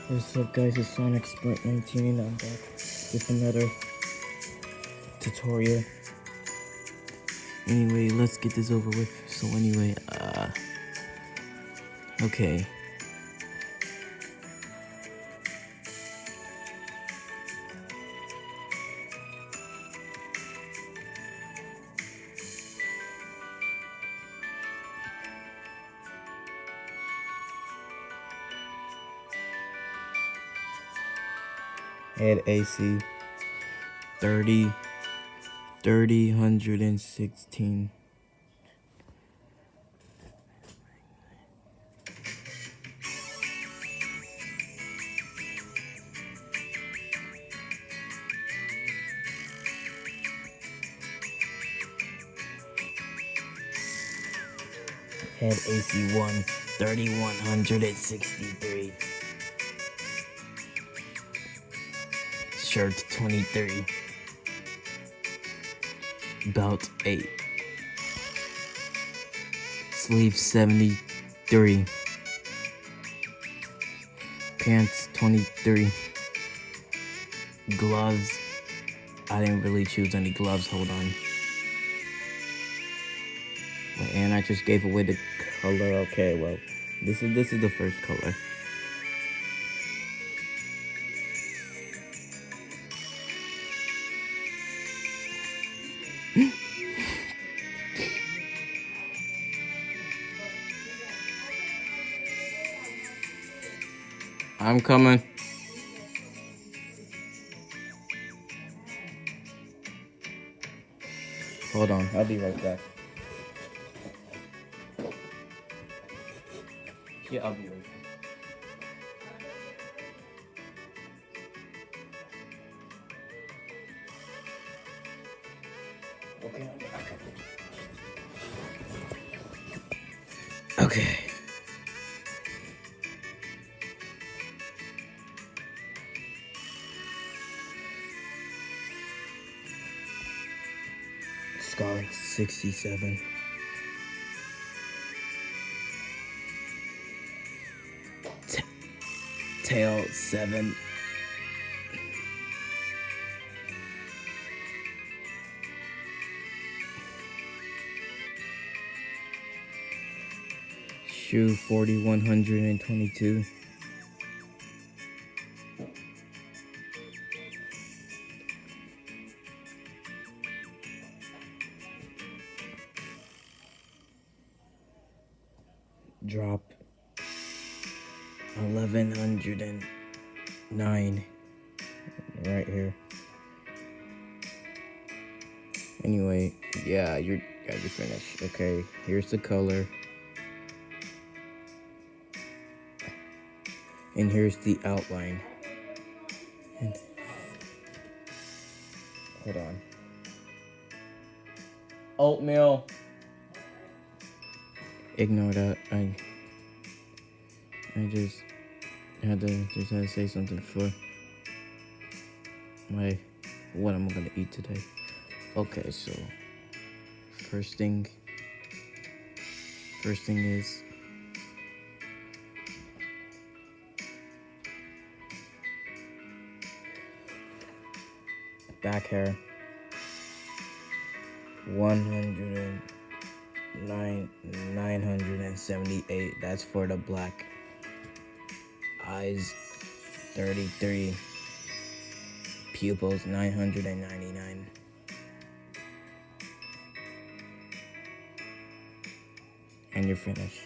What's up guys, it's Sonic Sprint 19. I'm back with another tutorial. Anyway, let's get this over with. So anyway, okay. Head AC 116. Head AC 3163. Shirt 23. Belt 8. Sleeve 73. Pants 23. Gloves. I didn't really choose any gloves. Hold on. And I just gave away the color. Okay, well, this is the first color. I'm coming. Hold on, I'll be right back. Yeah, I'll be right back. Okay, I'm back. Okay. Scar 67. Tail 7. Shoe 4122. Drop 1109 right here. Anyway, yeah, you're finished. Okay, here's the color. And here's the outline. And hold on. Oatmeal. Ignore that. I just had to say something for what I'm gonna eat today. Okay, so first thing is back hair. 978. That's for the black. Eyes 33. Pupils 999. And you're finished.